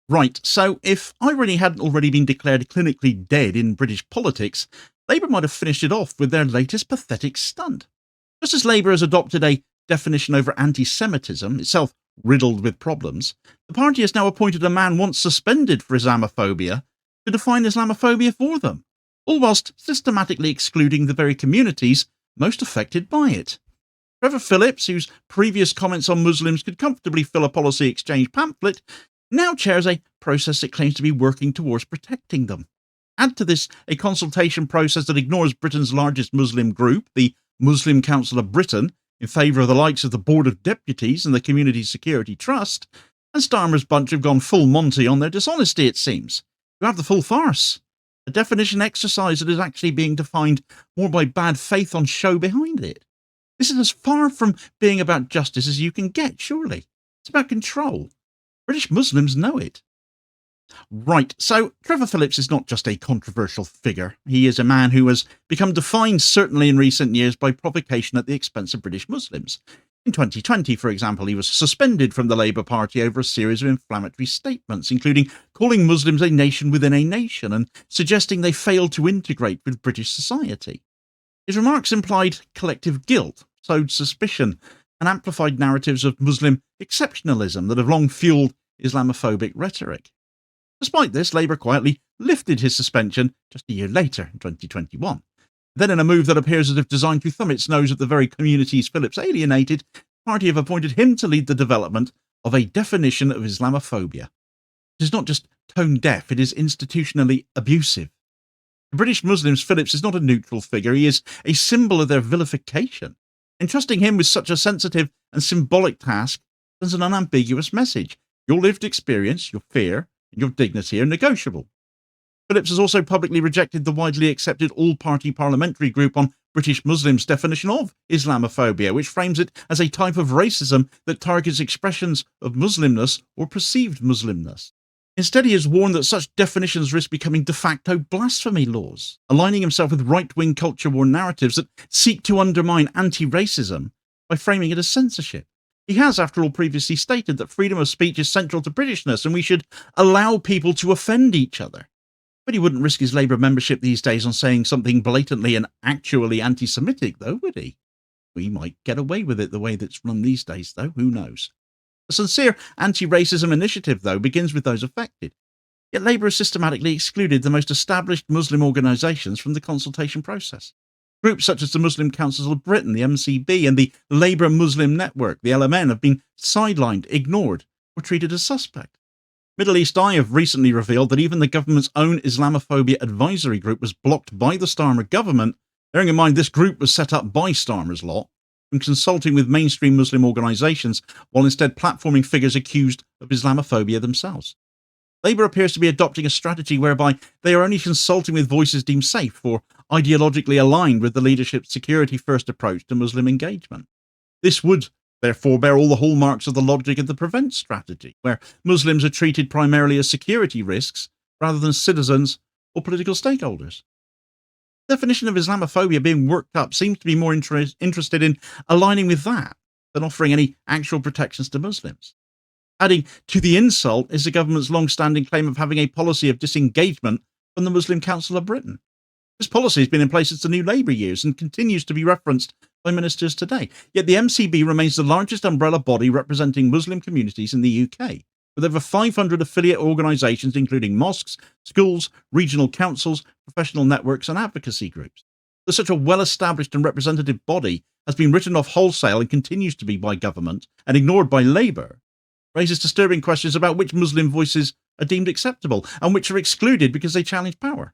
Right, so if irony hadn't already been declared clinically dead in British politics, Labour might have finished it off with their latest pathetic stunt. Just as Labour has adopted a definition over antisemitism, itself riddled with problems, the party has now appointed a man once suspended for Islamophobia to define Islamophobia for them, all whilst systematically excluding the very communities most affected by it. Trevor Phillips, whose previous comments on Muslims could comfortably fill a policy exchange pamphlet, now chairs a process that claims to be working towards protecting them. Add to this a consultation process that ignores Britain's largest Muslim group, the Muslim Council of Britain, in favour of the likes of the Board of Deputies and the Community Security Trust, and Starmer's bunch have gone full Monty on their dishonesty, it seems. You have the full farce, a definition exercise that is actually being defined more by bad faith on show behind it. This is as far from being about justice as you can get, surely. It's about control. British Muslims know it. Right, so Trevor Phillips is not just a controversial figure. He is a man who has become defined, certainly in recent years, by provocation at the expense of British Muslims. In 2020, for example, he was suspended from the Labour Party over a series of inflammatory statements, including calling Muslims a nation within a nation and suggesting they failed to integrate with British society. His remarks implied collective guilt, sowed suspicion, and amplified narratives of Muslim exceptionalism that have long fueled Islamophobic rhetoric. Despite this, Labour quietly lifted his suspension just a year later, in 2021. Then, in a move that appears as if designed to thumb its nose at the very communities Phillips alienated, the party have appointed him to lead the development of a definition of Islamophobia. It is not just tone-deaf, it is institutionally abusive. To British Muslims, Phillips is not a neutral figure, he is a symbol of their vilification. Entrusting him with such a sensitive and symbolic task sends an unambiguous message. Your lived experience, your fear, and your dignity are negotiable. Phillips has also publicly rejected the widely accepted all-party parliamentary group on British Muslims' definition of Islamophobia, which frames it as a type of racism that targets expressions of Muslimness or perceived Muslimness. Instead, he has warned that such definitions risk becoming de facto blasphemy laws, aligning himself with right-wing culture war narratives that seek to undermine anti-racism by framing it as censorship. He has, after all, previously stated that freedom of speech is central to Britishness and we should allow people to offend each other. But he wouldn't risk his Labour membership these days on saying something blatantly and actually anti-Semitic, though, would he? We might get away with it the way that's run these days, though, who knows? A sincere anti-racism initiative, though, begins with those affected. Yet Labour has systematically excluded the most established Muslim organisations from the consultation process. Groups such as the Muslim Council of Britain, the MCB, and the Labour Muslim Network, the LMN, have been sidelined, ignored, or treated as suspect. Middle East Eye have recently revealed that even the government's own Islamophobia advisory group was blocked by the Starmer government, bearing in mind this group was set up by Starmer's lot, from consulting with mainstream Muslim organisations, while instead platforming figures accused of Islamophobia themselves. Labour appears to be adopting a strategy whereby they are only consulting with voices deemed safe or ideologically aligned with the leadership's security-first approach to Muslim engagement. This would, therefore, bear all the hallmarks of the logic of the prevent strategy, where Muslims are treated primarily as security risks rather than citizens or political stakeholders. The definition of Islamophobia being worked up seems to be more interested in aligning with that than offering any actual protections to Muslims. Adding to the insult is the government's long-standing claim of having a policy of disengagement from the Muslim Council of Britain. This policy has been in place since the new Labour years and continues to be referenced by ministers today. Yet the MCB remains the largest umbrella body representing Muslim communities in the UK, with over 500 affiliate organisations including mosques, schools, regional councils, professional networks and advocacy groups. That such a well-established and representative body has been written off wholesale and continues to be by government and ignored by Labour raises disturbing questions about which Muslim voices are deemed acceptable and which are excluded because they challenge power.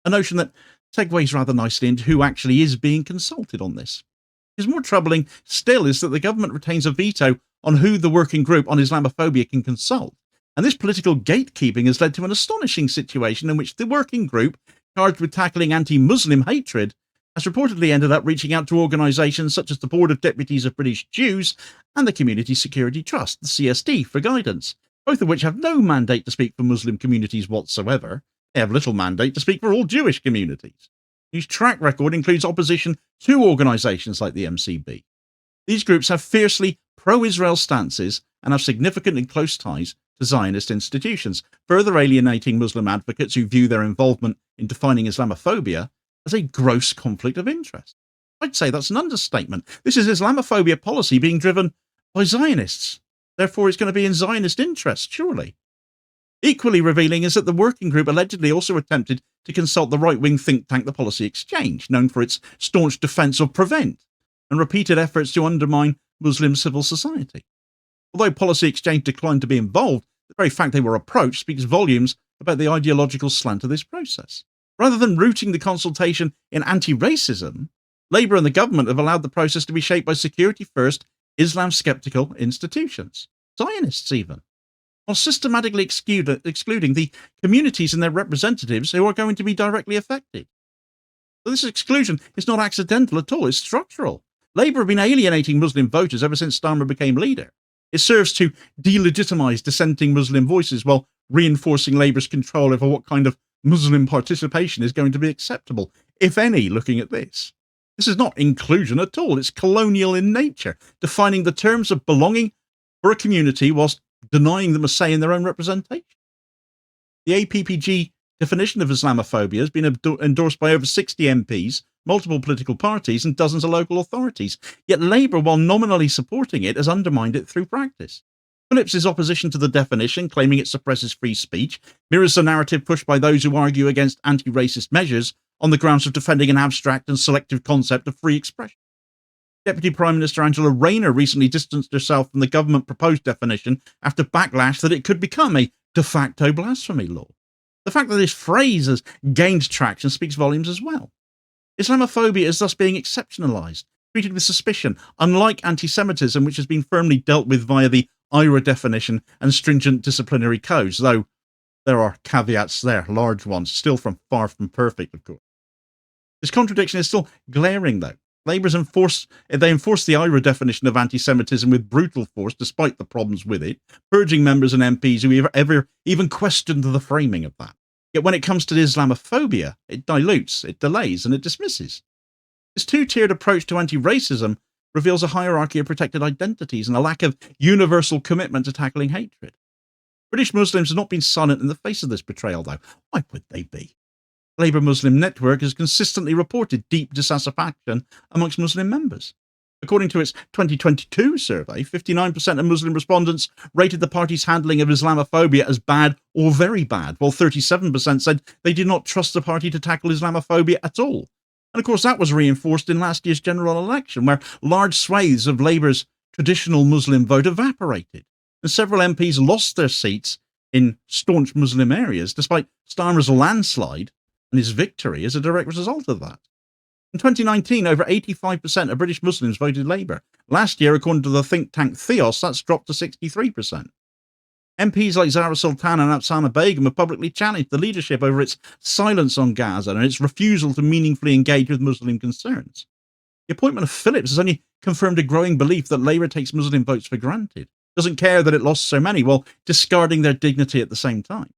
A notion that segues rather nicely into who actually is being consulted on this. What is more troubling still is that the government retains a veto on who the working group on Islamophobia can consult, and this political gatekeeping has led to an astonishing situation in which the working group, charged with tackling anti-Muslim hatred, has reportedly ended up reaching out to organisations such as the Board of Deputies of British Jews and the Community Security Trust, the CSD, for guidance, both of which have no mandate to speak for Muslim communities whatsoever. They have little mandate to speak for all Jewish communities, whose track record includes opposition to organisations like the MCB. These groups have fiercely pro-Israel stances and have significant and close ties to Zionist institutions, further alienating Muslim advocates who view their involvement in defining Islamophobia as a gross conflict of interest. I'd say that's an understatement. This is Islamophobia policy being driven by Zionists. Therefore, it's going to be in Zionist interest, surely. Equally revealing is that the working group allegedly also attempted to consult the right-wing think tank The Policy Exchange, known for its staunch defence of Prevent, and repeated efforts to undermine Muslim civil society. Although Policy Exchange declined to be involved, the very fact they were approached speaks volumes about the ideological slant of this process. Rather than rooting the consultation in anti-racism, Labour and the government have allowed the process to be shaped by security-first, Islam-sceptical institutions, Zionists even, while systematically excluding the communities and their representatives who are going to be directly affected. So this exclusion is not accidental at all, it's structural. Labour have been alienating Muslim voters ever since Starmer became leader. It serves to delegitimise dissenting Muslim voices while reinforcing Labour's control over what kind of Muslim participation is going to be acceptable, if any, looking at this. This is not inclusion at all, it's colonial in nature, defining the terms of belonging for a community whilst denying them a say in their own representation. The APPG definition of Islamophobia has been endorsed by over 60 MPs, multiple political parties and dozens of local authorities, yet Labour, while nominally supporting it, has undermined it through practice. Phillips' opposition to the definition, claiming it suppresses free speech, mirrors the narrative pushed by those who argue against anti-racist measures on the grounds of defending an abstract and selective concept of free expression. Deputy Prime Minister Angela Rayner recently distanced herself from the government-proposed definition after backlash that it could become a de facto blasphemy law. The fact that this phrase has gained traction speaks volumes as well. Islamophobia is thus being exceptionalised, treated with suspicion, unlike antisemitism, which has been firmly dealt with via the IRA definition and stringent disciplinary codes, though there are caveats there, large ones, still far from perfect, of course. This contradiction is still glaring, though. Labour enforced the IRA definition of antisemitism with brutal force, despite the problems with it, purging members and MPs who ever even questioned the framing of that. Yet when it comes to Islamophobia, it dilutes, it delays, and it dismisses. This two-tiered approach to anti-racism reveals a hierarchy of protected identities and a lack of universal commitment to tackling hatred. British Muslims have not been silent in the face of this betrayal, though. Why would they be? Labour Muslim Network has consistently reported deep dissatisfaction amongst Muslim members. According to its 2022 survey, 59% of Muslim respondents rated the party's handling of Islamophobia as bad or very bad, while 37% said they did not trust the party to tackle Islamophobia at all. And of course that was reinforced in last year's general election, where large swathes of Labour's traditional Muslim vote evaporated, and several MPs lost their seats in staunch Muslim areas, despite Starmer's landslide and his victory as a direct result of that. In 2019, over 85% of British Muslims voted Labour. Last year, according to the think tank Theos, that's dropped to 63%. MPs like Zahra Sultan and Afsana Begum have publicly challenged the leadership over its silence on Gaza and its refusal to meaningfully engage with Muslim concerns. The appointment of Phillips has only confirmed a growing belief that Labour takes Muslim votes for granted, doesn't care that it lost so many, while discarding their dignity at the same time.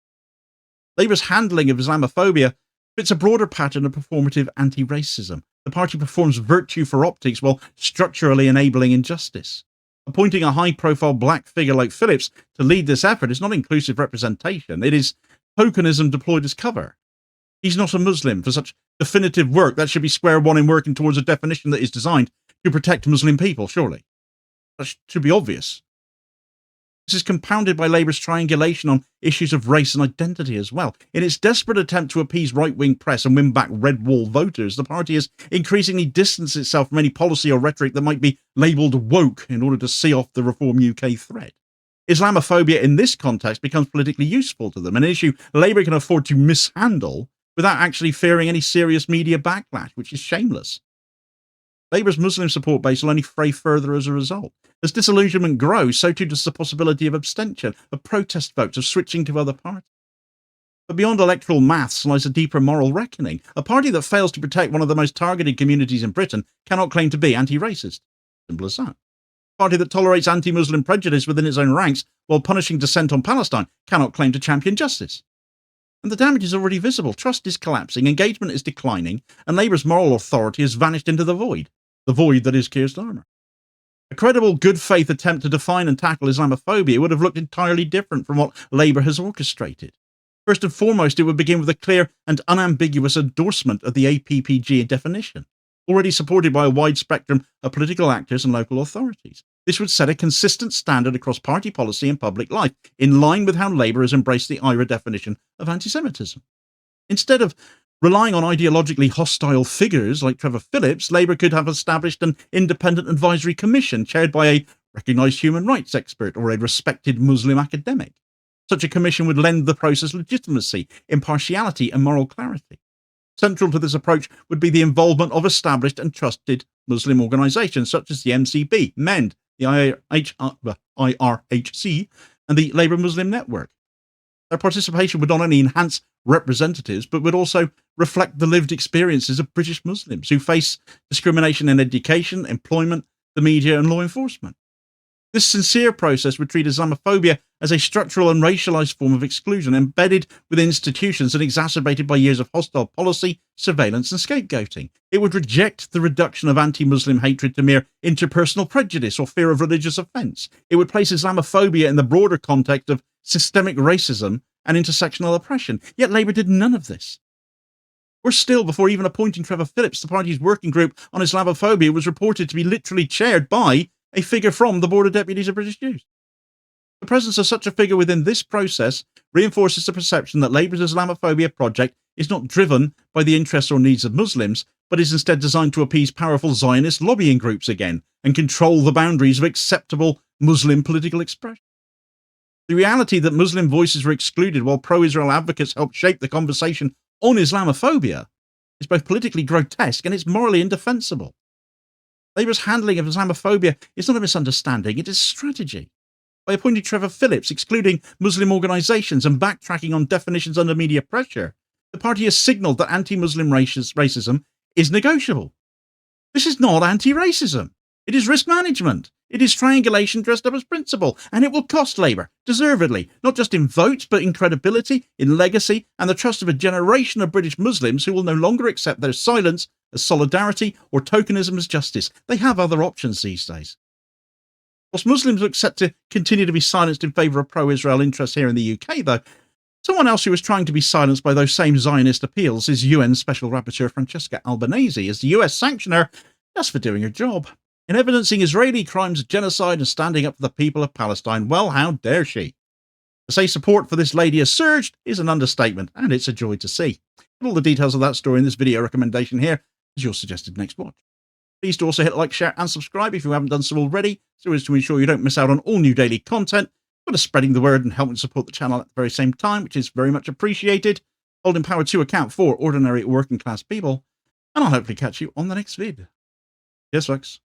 Labour's handling of Islamophobia fits a broader pattern of performative anti-racism. The party performs virtue for optics while structurally enabling injustice. Appointing a high-profile black figure like Phillips to lead this effort is not inclusive representation. It is tokenism deployed as cover. He's not a Muslim. For such definitive work, that should be square one in working towards a definition that is designed to protect Muslim people, surely. That should be obvious. This is compounded by Labour's triangulation on issues of race and identity as well. In its desperate attempt to appease right-wing press and win back red wall voters, the party has increasingly distanced itself from any policy or rhetoric that might be labelled woke in order to see off the Reform UK threat. Islamophobia in this context becomes politically useful to them, an issue Labour can afford to mishandle without actually fearing any serious media backlash, which is shameless. Labour's Muslim support base will only fray further as a result. As disillusionment grows, so too does the possibility of abstention, of protest votes, of switching to other parties. But beyond electoral maths lies a deeper moral reckoning. A party that fails to protect one of the most targeted communities in Britain cannot claim to be anti-racist. Simple as that. A party that tolerates anti-Muslim prejudice within its own ranks while punishing dissent on Palestine cannot claim to champion justice. And the damage is already visible. Trust is collapsing, engagement is declining, and Labour's moral authority has vanished into the void that is Keir Starmer. A credible, good faith attempt to define and tackle Islamophobia would have looked entirely different from what Labour has orchestrated. First and foremost, it would begin with a clear and unambiguous endorsement of the APPG definition, already supported by a wide spectrum of political actors and local authorities. This would set a consistent standard across party policy and public life, in line with how Labour has embraced the IRA definition of antisemitism. Instead of relying on ideologically hostile figures like Trevor Phillips, Labour could have established an independent advisory commission chaired by a recognised human rights expert or a respected Muslim academic. Such a commission would lend the process legitimacy, impartiality, and moral clarity. Central to this approach would be the involvement of established and trusted Muslim organisations such as the MCB, MEND, the IRHC, and the Labour Muslim Network. Their participation would not only enhance representatives, but would also reflect the lived experiences of British Muslims who face discrimination in education, employment, the media, and law enforcement. This sincere process would treat Islamophobia as a structural and racialised form of exclusion embedded within institutions and exacerbated by years of hostile policy, surveillance, and scapegoating. It would reject the reduction of anti-Muslim hatred to mere interpersonal prejudice or fear of religious offence. It would place Islamophobia in the broader context of systemic racism and intersectional oppression. Yet Labour did none of this. Worse still, before even appointing Trevor Phillips, the party's working group on Islamophobia was reported to be literally chaired by a figure from the Board of Deputies of British Jews. The presence of such a figure within this process reinforces the perception that Labour's Islamophobia project is not driven by the interests or needs of Muslims, but is instead designed to appease powerful Zionist lobbying groups again and control the boundaries of acceptable Muslim political expression. The reality that Muslim voices were excluded while pro-Israel advocates helped shape the conversation on Islamophobia is both politically grotesque and it's morally indefensible. Labour's handling of Islamophobia is not a misunderstanding, it is strategy. By appointing Trevor Phillips, excluding Muslim organisations and backtracking on definitions under media pressure, the party has signalled that anti-Muslim racism is negotiable. This is not anti-racism. It is risk management. It is triangulation dressed up as principle, and it will cost Labour, deservedly, not just in votes, but in credibility, in legacy, and the trust of a generation of British Muslims who will no longer accept their silence as solidarity or tokenism as justice. They have other options these days. Whilst Muslims look set to continue to be silenced in favour of pro-Israel interests here in the UK, though, someone else who is trying to be silenced by those same Zionist appeals is UN Special Rapporteur Francesca Albanese as the US sanctioner just for doing her job. In evidencing Israeli crimes of genocide and standing up for the people of Palestine, well, how dare she? To say support for this lady has surged is an understatement, and it's a joy to see. Put all the details of that story in this video recommendation here as your suggested next watch. Please do also hit like, share, and subscribe if you haven't done so already, so as to ensure you don't miss out on all new daily content, but are spreading the word and helping support the channel at the very same time, which is very much appreciated. Holding power to account for ordinary working class people, and I'll hopefully catch you on the next vid. Cheers, folks.